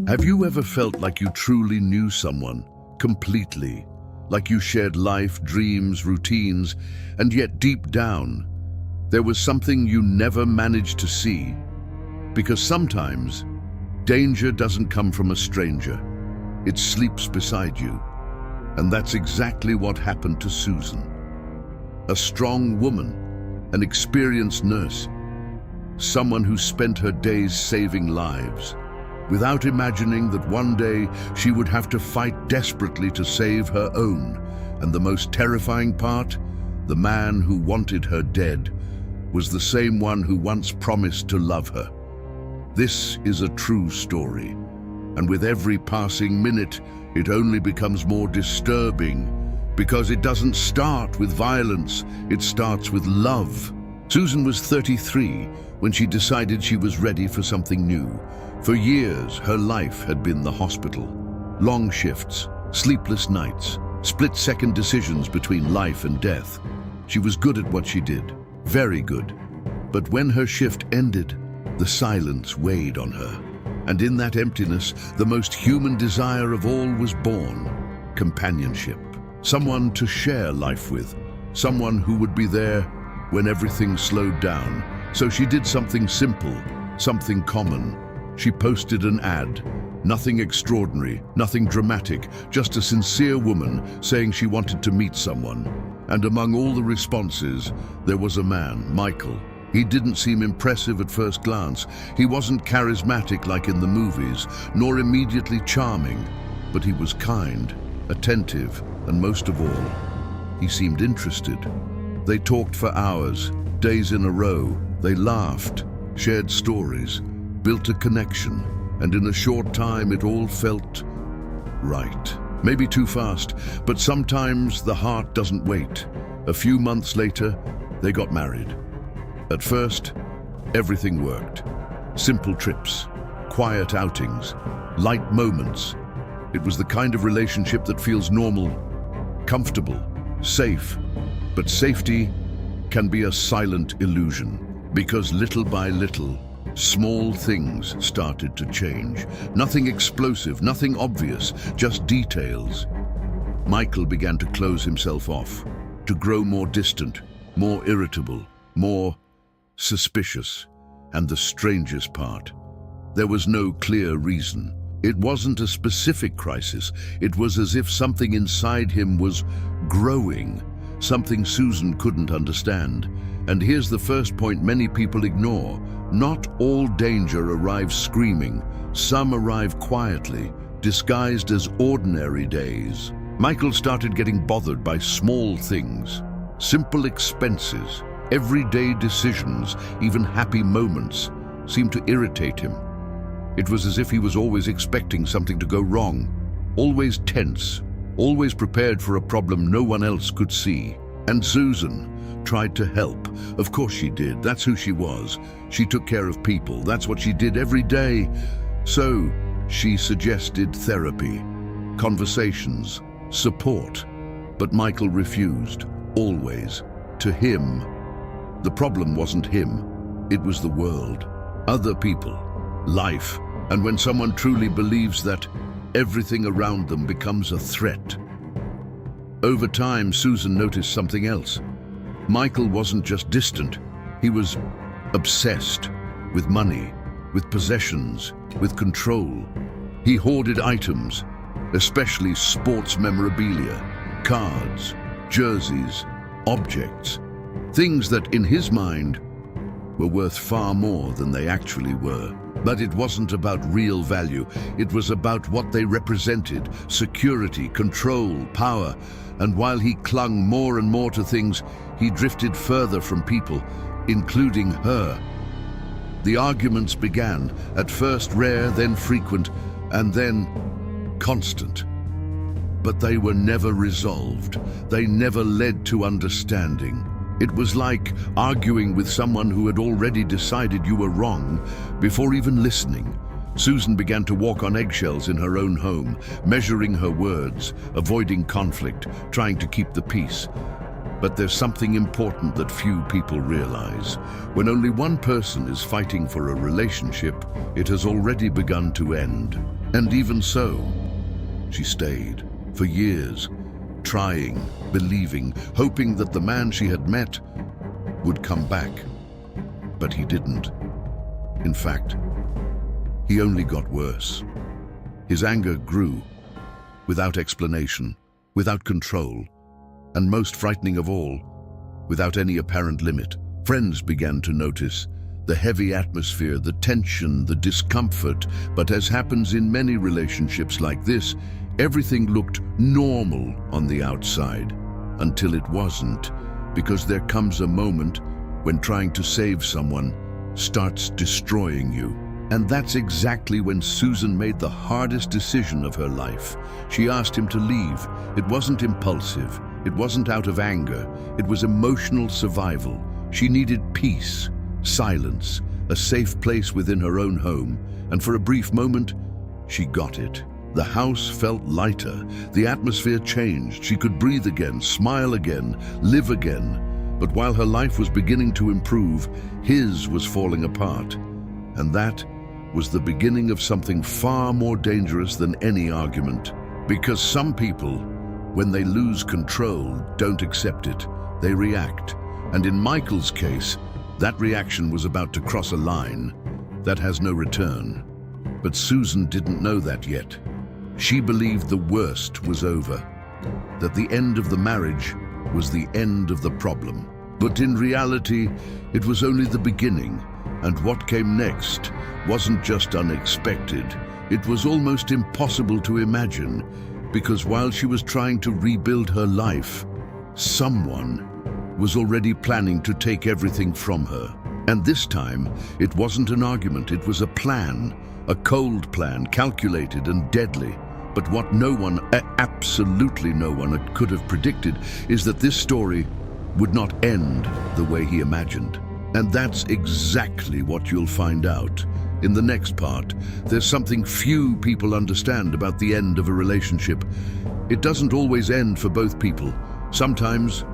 Have you ever felt like you truly knew someone, completely? Like you shared life, dreams, routines, and yet deep down, there was something you never managed to see? Because sometimes, danger doesn't come from a stranger. It sleeps beside you. And that's exactly what happened to Susan. A strong woman, an experienced nurse, someone who spent her days saving lives, without imagining that one day she would have to fight desperately to save her own. And the most terrifying part, the man who wanted her dead was the same one who once promised to love her. This is a true story, and with every passing minute, it only becomes more disturbing, because it doesn't start with violence, it starts with love. Susan was 33 when she decided she was ready for something new. For years, her life had been the hospital. Long shifts, sleepless nights, split-second decisions between life and death. She was good at what she did, very good. But when her shift ended, the silence weighed on her. And in that emptiness, the most human desire of all was born: companionship. Someone to share life with, someone who would be there when everything slowed down. So she did something simple, something common. She posted an ad. Nothing extraordinary, nothing dramatic, just a sincere woman saying she wanted to meet someone. And among all the responses, there was a man, Michael. He didn't seem impressive at first glance. He wasn't charismatic like in the movies, nor immediately charming. But he was kind, attentive, and most of all, he seemed interested. They talked for hours, days in a row. They laughed, shared stories, built a connection, and in a short time it all felt right. Maybe too fast, but sometimes the heart doesn't wait. A few months later, they got married. At first, everything worked. Simple trips, quiet outings, light moments. It was the kind of relationship that feels normal, comfortable, safe. But safety can be a silent illusion, because little by little, small things started to change. Nothing explosive, nothing obvious, just details. Michael began to close himself off, to grow more distant, more irritable, more suspicious. And the strangest part, there was no clear reason. It wasn't a specific crisis. It was as if something inside him was growing, something Susan couldn't understand. And here's the first point many people ignore. Not all danger arrives screaming. Some arrive quietly, disguised as ordinary days. Michael started getting bothered by small things, simple expenses, everyday decisions, even happy moments seemed to irritate him. It was as if he was always expecting something to go wrong, always tense, always prepared for a problem no one else could see. And Susan tried to help. Of course she did. That's who she was. She took care of people. That's what she did every day. So she suggested therapy, conversations, support. But Michael refused, always. To him, the problem wasn't him. It was the world, other people, life. And when someone truly believes that, everything around them becomes a threat. Over time, Susan noticed something else. Michael wasn't just distant, he was obsessed with money, with possessions, with control. He hoarded items, especially sports memorabilia, cards, jerseys, objects, things that in his mind were worth far more than they actually were. But it wasn't about real value. It was about what they represented: security, control, power. And while he clung more and more to things, he drifted further from people, including her. The arguments began, at first rare, then frequent, and then constant. But they were never resolved. They never led to understanding. It was like arguing with someone who had already decided you were wrong before even listening. Susan began to walk on eggshells in her own home, measuring her words, avoiding conflict, trying to keep the peace. But there's something important that few people realize. When only one person is fighting for a relationship, it has already begun to end. And even so, she stayed for years, trying, believing, hoping that the man she had met would come back. But he didn't. In fact, he only got worse. His anger grew, without explanation, without control, and most frightening of all, without any apparent limit. Friends began to notice the heavy atmosphere, the tension, the discomfort. But as happens in many relationships like this, everything looked normal on the outside, until it wasn't, because there comes a moment when trying to save someone starts destroying you. And that's exactly when Susan made the hardest decision of her life. She asked him to leave. It wasn't impulsive. It wasn't out of anger. It was emotional survival. She needed peace, silence, a safe place within her own home. And for a brief moment, she got it. The house felt lighter. The atmosphere changed. She could breathe again, smile again, live again. But while her life was beginning to improve, his was falling apart. And that was the beginning of something far more dangerous than any argument. Because some people, when they lose control, don't accept it. They react. And in Michael's case, that reaction was about to cross a line that has no return. But Susan didn't know that yet. She believed the worst was over, that the end of the marriage was the end of the problem. But in reality, it was only the beginning. And what came next wasn't just unexpected. It was almost impossible to imagine, because while she was trying to rebuild her life, someone was already planning to take everything from her. And this time, it wasn't an argument, it was a plan, a cold plan, calculated and deadly. But what no one, absolutely no one, could have predicted is that this story would not end the way he imagined. And that's exactly what you'll find out. In the next part, there's something few people understand about the end of a relationship. It doesn't always end for both people. Sometimes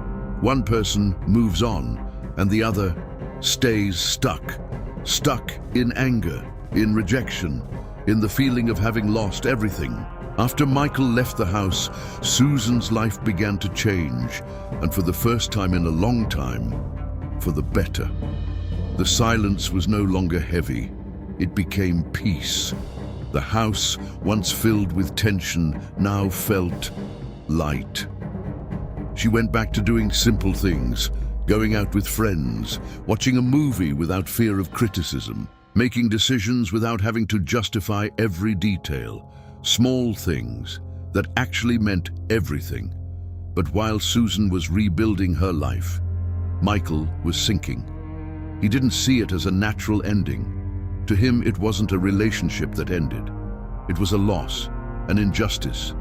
one person moves on and the other stays stuck. Stuck in anger, in rejection, in the feeling of having lost everything. After Michael left the house, Susan's life began to change, and for the first time in a long time, for the better. The silence was no longer heavy. It became peace. The house, once filled with tension, now felt light. She went back to doing simple things, going out with friends, watching a movie without fear of criticism, making decisions without having to justify every detail. Small things that actually meant everything. But while Susan was rebuilding her life, Michael was sinking. He didn't see it as a natural ending. To him, it wasn't a relationship that ended. It was a loss, an injustice,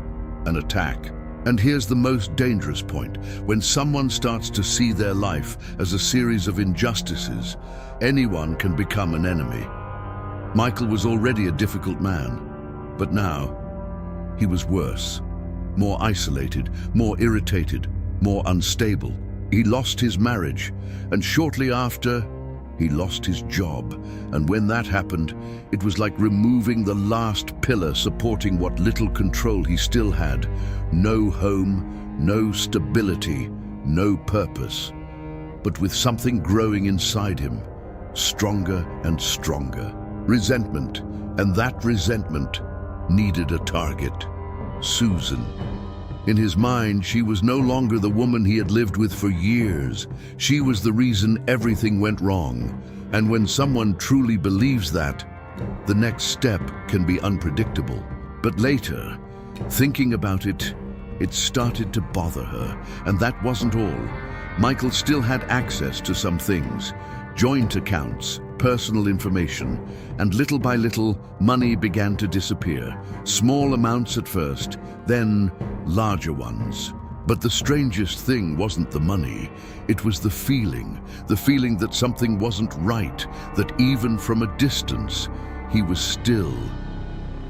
an attack. And here's the most dangerous point. When someone starts to see their life as a series of injustices, anyone can become an enemy. Michael was already a difficult man. But now, he was worse, more isolated, more irritated, more unstable. He lost his marriage, and shortly after, he lost his job. And when that happened, it was like removing the last pillar supporting what little control he still had. No home, no stability, no purpose. But with something growing inside him, stronger and stronger. Resentment, and that resentment needed a target. Susan. In his mind, she was no longer the woman he had lived with for years. She was the reason everything went wrong. And when someone truly believes that, the next step can be unpredictable. But later, thinking about it, it started to bother her. And that wasn't all. Michael still had access to some things. Joint accounts, personal information, and little by little, money began to disappear. Small amounts at first, then larger ones. But the strangest thing wasn't the money. It was the feeling that something wasn't right, that even from a distance, he was still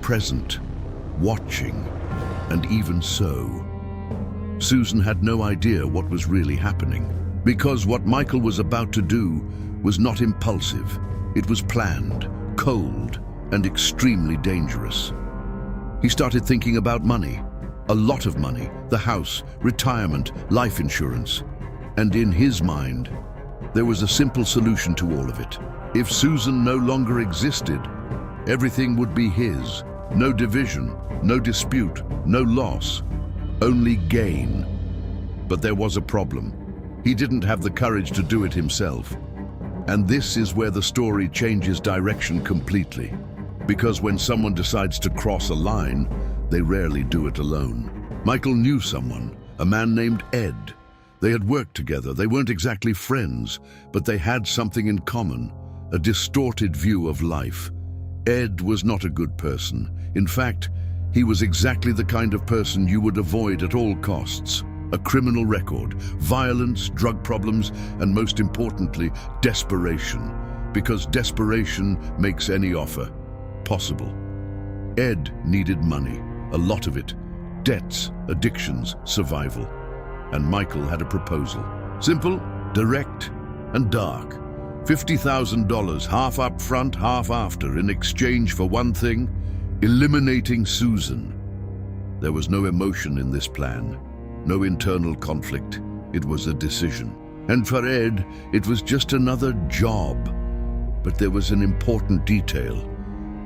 present, watching, and even so, Susan had no idea what was really happening. Because what Michael was about to do was not impulsive. It was planned, cold, and extremely dangerous. He started thinking about money. A lot of money, the house, retirement, life insurance. And in his mind, there was a simple solution to all of it. If Susan no longer existed, everything would be his. No division, no dispute, no loss, only gain. But there was a problem. He didn't have the courage to do it himself. And this is where the story changes direction completely. Because when someone decides to cross a line, they rarely do it alone. Michael knew someone, a man named Ed. They had worked together. They weren't exactly friends, but they had something in common, a distorted view of life. Ed was not a good person. In fact, he was exactly the kind of person you would avoid at all costs. A criminal record, violence, drug problems, and most importantly, desperation. Because desperation makes any offer possible. Ed needed money, a lot of it. Debts, addictions, survival. And Michael had a proposal. Simple, direct, and dark. $50,000, half up front, half after, in exchange for one thing, eliminating Susan. There was no emotion in this plan, no internal conflict. It was a decision. And for Ed, it was just another job. But there was an important detail.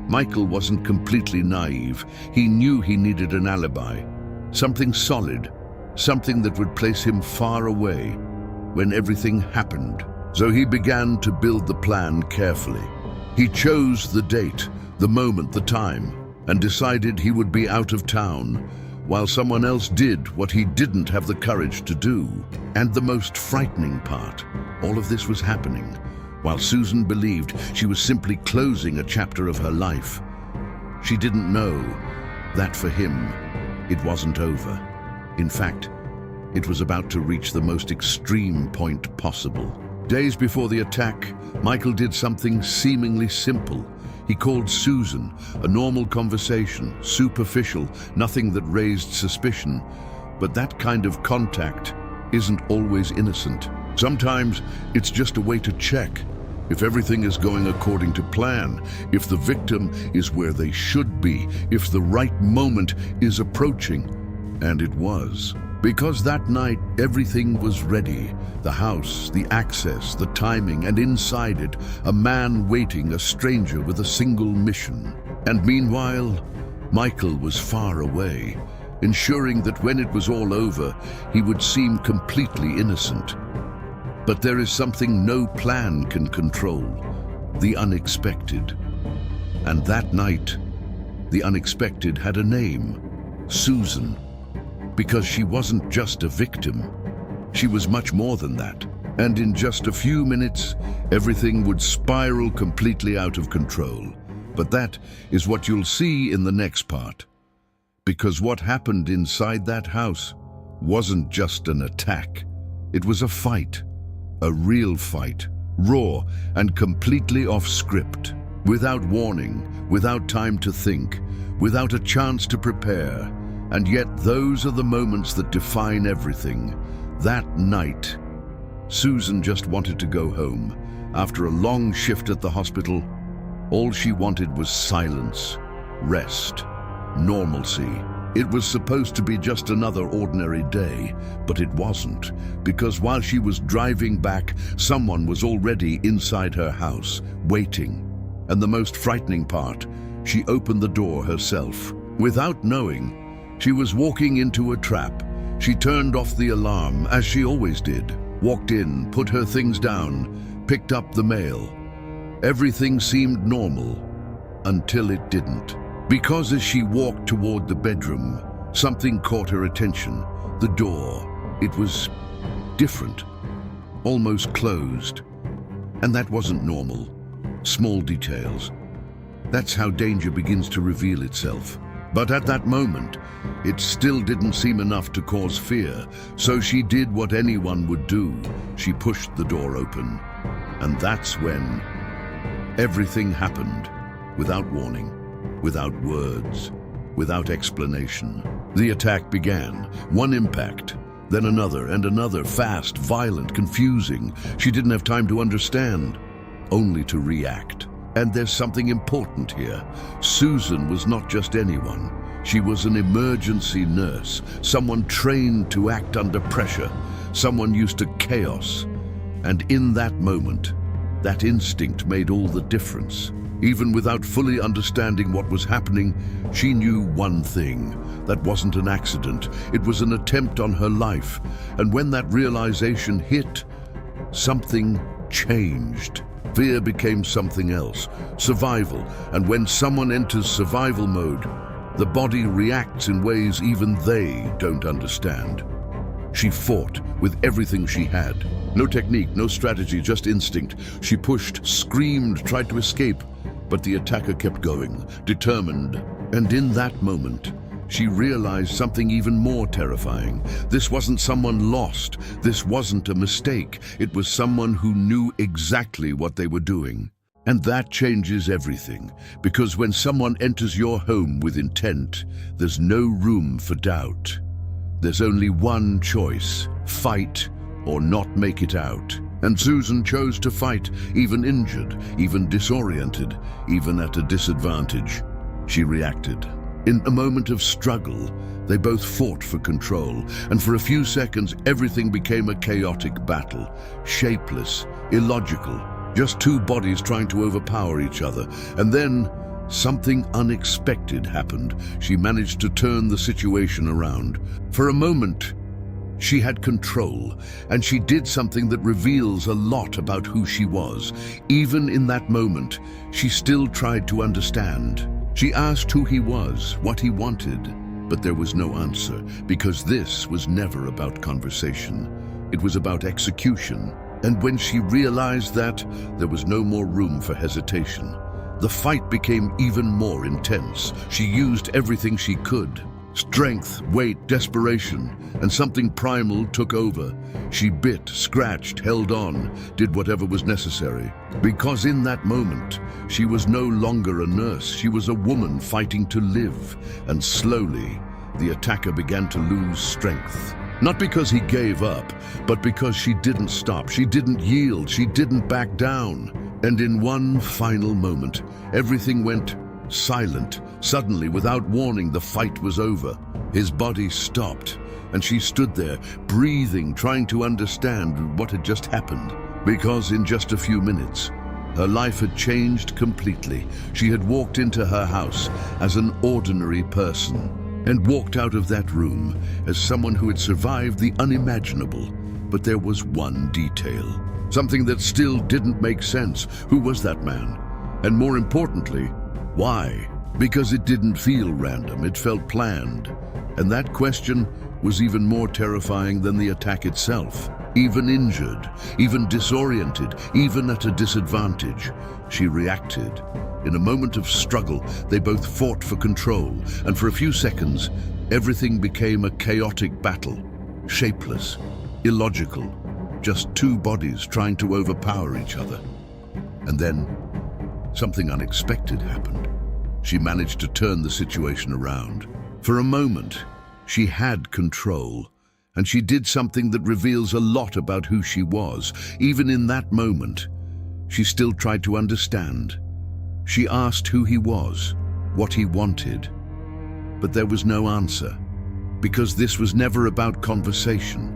Michael wasn't completely naive. He knew he needed an alibi, something solid, something that would place him far away when everything happened. So he began to build the plan carefully. He chose the date, the moment, the time, and decided he would be out of town, while someone else did what he didn't have the courage to do. And the most frightening part, all of this was happening while Susan believed she was simply closing a chapter of her life. She didn't know that for him, it wasn't over. In fact, it was about to reach the most extreme point possible. Days before the attack, Michael did something seemingly simple. He called Susan, a normal conversation, superficial, nothing that raised suspicion. But that kind of contact isn't always innocent. Sometimes it's just a way to check if everything is going according to plan, if the victim is where they should be, if the right moment is approaching. And it was. Because that night, everything was ready. The house, the access, the timing, and inside it, a man waiting, a stranger with a single mission. And meanwhile, Michael was far away, ensuring that when it was all over, he would seem completely innocent. But there is something no plan can control, the unexpected. And that night, the unexpected had a name, Susan. Because she wasn't just a victim, she was much more than that. And in just a few minutes, everything would spiral completely out of control. But that is what you'll see in the next part. Because what happened inside that house wasn't just an attack. It was a fight, a real fight, raw and completely off script, without warning, without time to think, without a chance to prepare. And yet those are the moments that define everything. That night, Susan just wanted to go home. After a long shift at the hospital, all she wanted was silence, rest, normalcy. It was supposed to be just another ordinary day, but it wasn't, because while she was driving back, someone was already inside her house, waiting. And the most frightening part, she opened the door herself. Without knowing, she was walking into a trap. She turned off the alarm, as she always did, walked in, put her things down, picked up the mail. Everything seemed normal, until it didn't. Because as she walked toward the bedroom, something caught her attention. The door. It was different, almost closed. And that wasn't normal. Small details. That's how danger begins to reveal itself. But at that moment, it still didn't seem enough to cause fear, so she did what anyone would do. She pushed the door open. And that's when everything happened, without warning, without words, without explanation. The attack began, one impact, then another and another, fast, violent, confusing. She didn't have time to understand, only to react. And there's something important here. Susan was not just anyone. She was an emergency nurse, someone trained to act under pressure, someone used to chaos. And in that moment, that instinct made all the difference. Even without fully understanding what was happening, she knew one thing. That wasn't an accident. It was an attempt on her life. And when that realization hit, something changed. Fear became something else, survival. And when someone enters survival mode, the body reacts in ways even they don't understand. She fought with everything she had. No technique, no strategy, just instinct. She pushed, screamed, tried to escape, but the attacker kept going, determined. And in that moment, she realized something even more terrifying. This wasn't someone lost. This wasn't a mistake. It was someone who knew exactly what they were doing. And that changes everything, because when someone enters your home with intent, there's no room for doubt. There's only one choice: fight or not make it out. And Susan chose to fight, even injured, even disoriented, even at a disadvantage. She reacted. In a moment of struggle, they both fought for control, and for a few seconds everything became a chaotic battle, shapeless, illogical, just two bodies trying to overpower each other. And then something unexpected happened. She managed to turn the situation around. For a moment, she had control, and she did something that reveals a lot about who she was. Even in that moment, she still tried to understand. She asked who he was, what he wanted, but there was no answer, because this was never about conversation. It was about execution. And when she realized that, there was no more room for hesitation. The fight became even more intense. She used everything she could. Strength, weight, desperation, and something primal took over. She bit, scratched, held on, did whatever was necessary. Because in that moment, she was no longer a nurse. She was a woman fighting to live. And slowly, the attacker began to lose strength. Not because he gave up, but because she didn't stop. She didn't yield. She didn't back down. And in one final moment, everything went silent. Suddenly, without warning, the fight was over. His body stopped, and she stood there, breathing, trying to understand what had just happened. Because in just a few minutes, her life had changed completely. She had walked into her house as an ordinary person, and walked out of that room as someone who had survived the unimaginable. But there was one detail, something that still didn't make sense. Who was that man? And more importantly, why? Because it didn't feel random, it felt planned. And that question was even more terrifying than the attack itself. Even injured, even disoriented, even at a disadvantage, she reacted. In a moment of struggle, they both fought for control, and for a few seconds, everything became a chaotic battle. Shapeless, illogical, just two bodies trying to overpower each other. And then, something unexpected happened. She managed to turn the situation around. For a moment, she had control, and she did something that reveals a lot about who she was. Even in that moment, she still tried to understand. She asked who he was, what he wanted, but there was no answer, because this was never about conversation.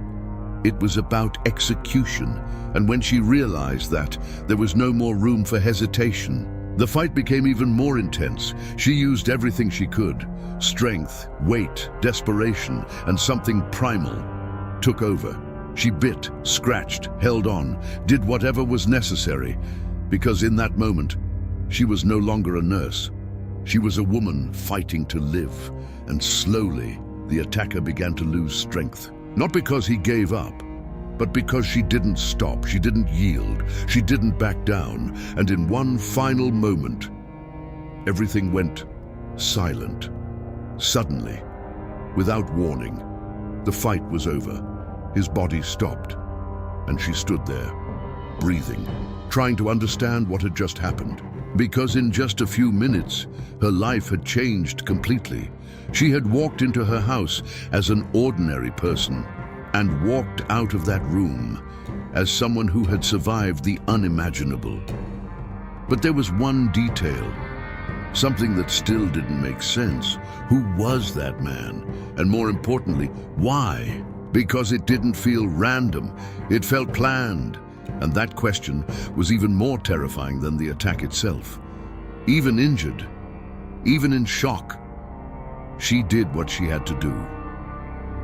It was about execution, and when she realized that, there was no more room for hesitation. The fight became even more intense. She used everything she could. Strength, weight, desperation, and something primal took over. She bit, scratched, held on, did whatever was necessary, because in that moment, she was no longer a nurse. She was a woman fighting to live, and slowly, the attacker began to lose strength. Not because he gave up, but because she didn't stop, she didn't yield, she didn't back down, and in one final moment, everything went silent. Suddenly, without warning, the fight was over. His body stopped, and she stood there, breathing, trying to understand what had just happened. Because in just a few minutes, her life had changed completely. She had walked into her house as an ordinary person and walked out of that room as someone who had survived the unimaginable. But there was one detail. something that still didn't make sense. Who was that man? And more importantly, why? Because it didn't feel random, it felt planned. And that question was even more terrifying than the attack itself. Even injured, even in shock, she did what she had to do.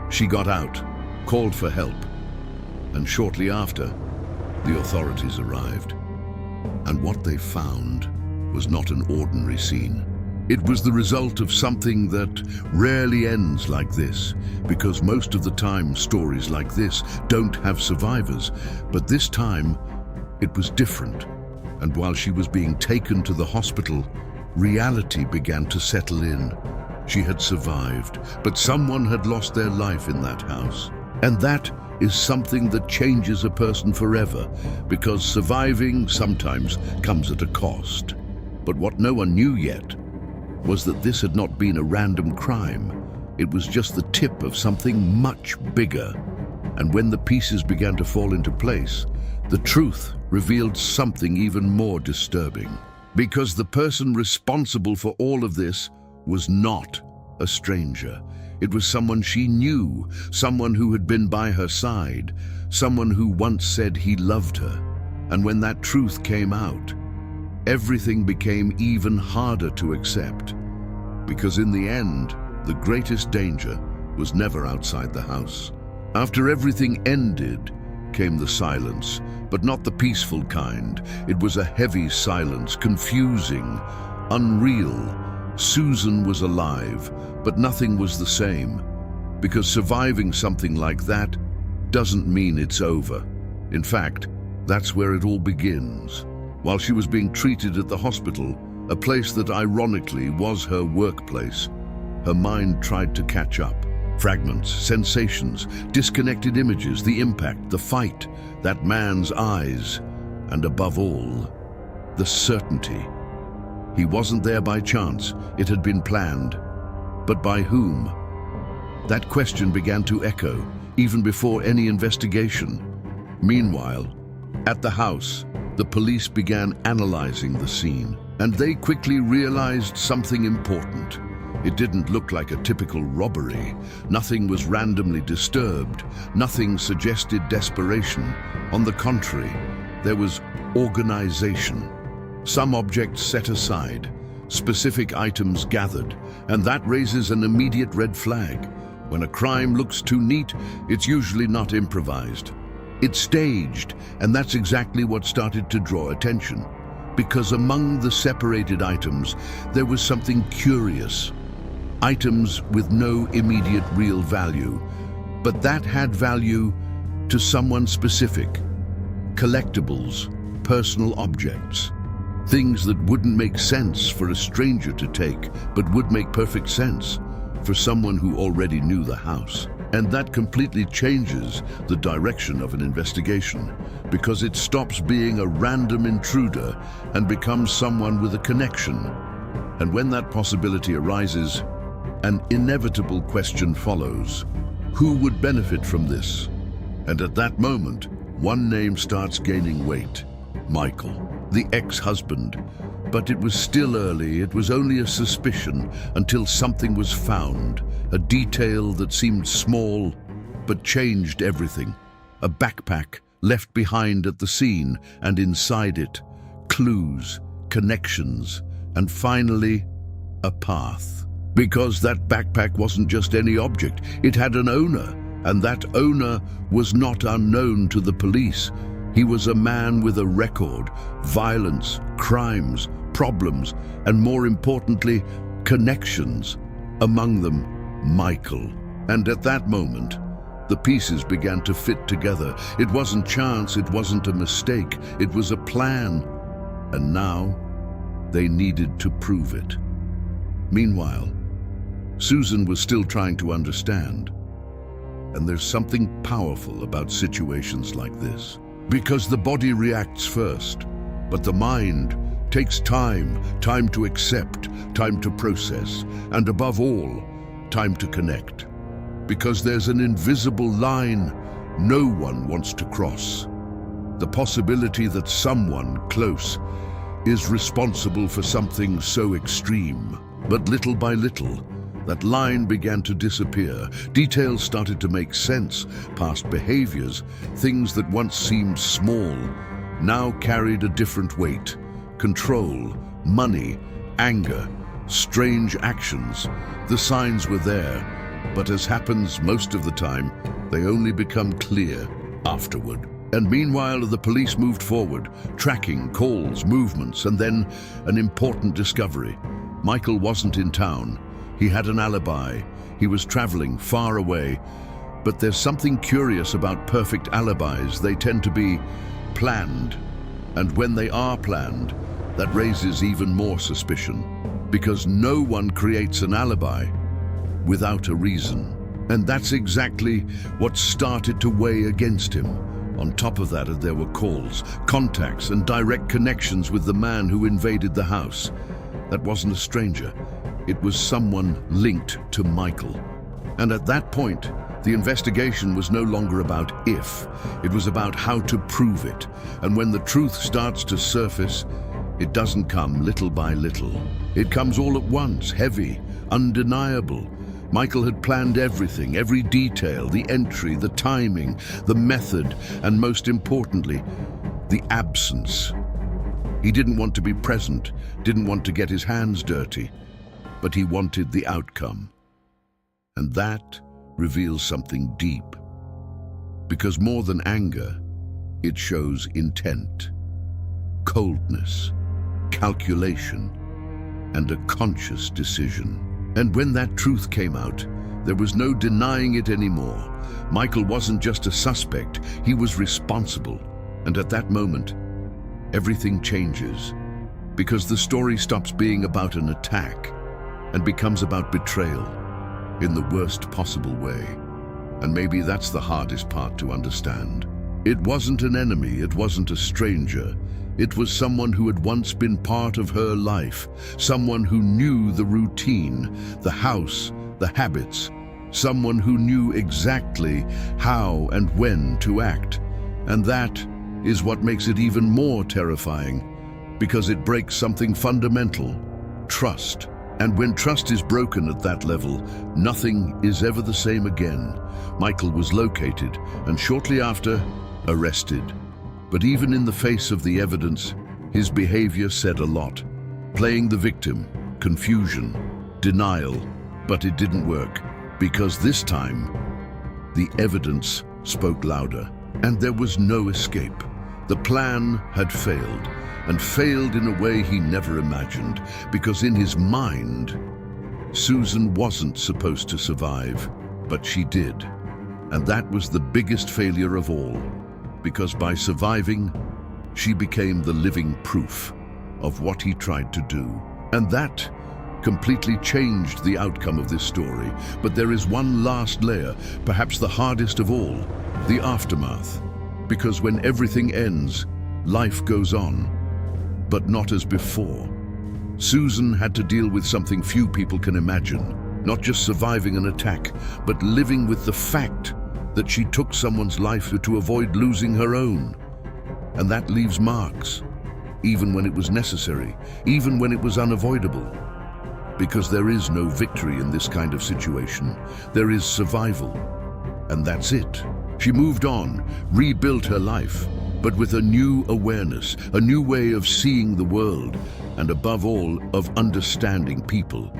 She got out, called for help, and shortly after, the authorities arrived. And what they found was not an ordinary scene. It was the result of something that rarely ends like this, because most of the time stories like this don't have survivors. But this time, it was different. And while she was being taken to the hospital, reality began to settle in. She had survived, but someone had lost their life in that house. And that is something that changes a person forever, because surviving sometimes comes at a cost. But what no one knew yet was that this had not been a random crime. It was just the tip of something much bigger. And when the pieces began to fall into place, the truth revealed something even more disturbing. Because the person responsible for all of this was not a stranger. It was someone she knew, someone who had been by her side, someone who once said he loved her. And when that truth came out, everything became even harder to accept. Because in the end, the greatest danger was never outside the house. After everything ended, came the silence, but not the peaceful kind. It was a heavy silence, confusing, unreal. Susan was alive, but nothing was the same. Because surviving something like that doesn't mean it's over. In fact, that's where it all begins. While she was being treated at the hospital, a place that ironically was her workplace, her mind tried to catch up. Fragments, sensations, disconnected images, the impact, the fight, that man's eyes, and above all, the certainty. He wasn't there by chance, it had been planned. But by whom? That question began to echo, even before any investigation. Meanwhile, at the house, the police began analyzing the scene, and they quickly realized something important. It didn't look like a typical robbery. Nothing was randomly disturbed. Nothing suggested desperation. On the contrary, there was organization. Some objects set aside, specific items gathered, and that raises an immediate red flag. When a crime looks too neat, it's usually not improvised. It's staged, and that's exactly what started to draw attention. Because among the separated items, there was something curious. Items with no immediate real value, but that had value to someone specific. Collectibles, personal objects, things that wouldn't make sense for a stranger to take, but would make perfect sense for someone who already knew the house. And that completely changes the direction of an investigation, because it stops being a random intruder and becomes someone with a connection. And when that possibility arises, an inevitable question follows. Who would benefit from this? And at that moment, one name starts gaining weight. Michael, the ex-husband. But it was still early, it was only a suspicion until something was found. A detail that seemed small, but changed everything. A backpack left behind at the scene, and inside it, clues, connections, and finally, a path. Because that backpack wasn't just any object, it had an owner, and that owner was not unknown to the police. He was a man with a record, violence, crimes, problems, and more importantly, connections. Among them, Michael. And at that moment, the pieces began to fit together. It wasn't chance, it wasn't a mistake, it was a plan. And now, they needed to prove it. Meanwhile, Susan was still trying to understand. And there's something powerful about situations like this. Because the body reacts first, but the mind takes time to accept, time to process, and above all, time to connect. Because there's an invisible line no one wants to cross. The possibility that someone close is responsible for something so extreme. But little by little, that line began to disappear. Details started to make sense. Past behaviors, things that once seemed small, now carried a different weight. Control, money, anger, strange actions. The signs were there, but as happens most of the time, they only become clear afterward. And meanwhile, the police moved forward, tracking calls, movements, and then an important discovery. Michael wasn't in town. He had an alibi. He was traveling far away. But there's something curious about perfect alibis. They tend to be planned. And when they are planned, that raises even more suspicion. Because no one creates an alibi without a reason. And that's exactly what started to weigh against him. On top of that, there were calls, contacts, and direct connections with the man who invaded the house. That wasn't a stranger. It was someone linked to Michael. And at that point, the investigation was no longer about if. It was about how to prove it. And when the truth starts to surface, it doesn't come little by little. It comes all at once, heavy, undeniable. Michael had planned everything, every detail, the entry, the timing, the method, and most importantly, the absence. He didn't want to be present, didn't want to get his hands dirty, but he wanted the outcome. And that reveals something deep. Because more than anger, it shows intent, coldness, calculation, and a conscious decision. And when that truth came out, there was no denying it anymore. Michael wasn't just a suspect, he was responsible. And at that moment, everything changes. Because the story stops being about an attack and becomes about betrayal in the worst possible way. And maybe that's the hardest part to understand. It wasn't an enemy, it wasn't a stranger. It was someone who had once been part of her life, someone who knew the routine, the house, the habits, someone who knew exactly how and when to act. And that is what makes it even more terrifying, because it breaks something fundamental: trust. And when trust is broken at that level, nothing is ever the same again. Michael was located and shortly after, arrested. But even in the face of the evidence, his behavior said a lot. Playing the victim, confusion, denial, but it didn't work, because this time, the evidence spoke louder, and there was no escape. The plan had failed, and failed in a way he never imagined, because in his mind, Susan wasn't supposed to survive, but she did. And that was the biggest failure of all. Because by surviving, she became the living proof of what he tried to do. And that completely changed the outcome of this story. But there is one last layer, perhaps the hardest of all, the aftermath. Because when everything ends, life goes on, but not as before. Susan had to deal with something few people can imagine, not just surviving an attack, but living with the fact that she took someone's life to avoid losing her own. And that leaves marks, even when it was necessary, even when it was unavoidable. Because there is no victory in this kind of situation. There is survival. And that's it. She moved on, rebuilt her life, but with a new awareness, a new way of seeing the world, and above all, of understanding people.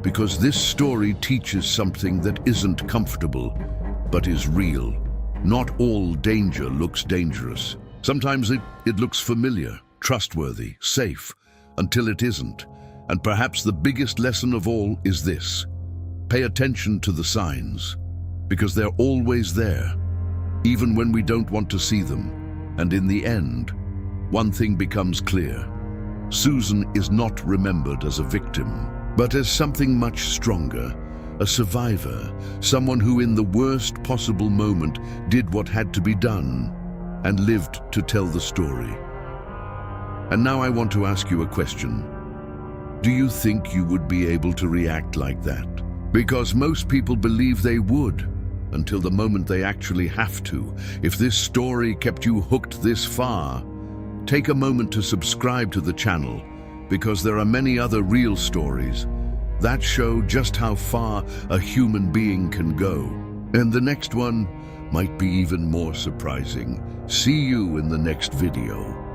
Because this story teaches something that isn't comfortable, but is real. Not all danger looks dangerous. Sometimes it looks familiar, trustworthy, safe, until it isn't. And perhaps the biggest lesson of all is this: pay attention to the signs, because they're always there, even when we don't want to see them. And in the end, one thing becomes clear. Susan is not remembered as a victim, but as something much stronger. A survivor, someone who in the worst possible moment did what had to be done and lived to tell the story. And now I want to ask you a question. Do you think you would be able to react like that? Because most people believe they would, until the moment they actually have to. If this story kept you hooked this far, Take a moment to subscribe to the channel, because there are many other real stories that show just how far a human being can go. And the next one might be even more surprising. See you in the next video.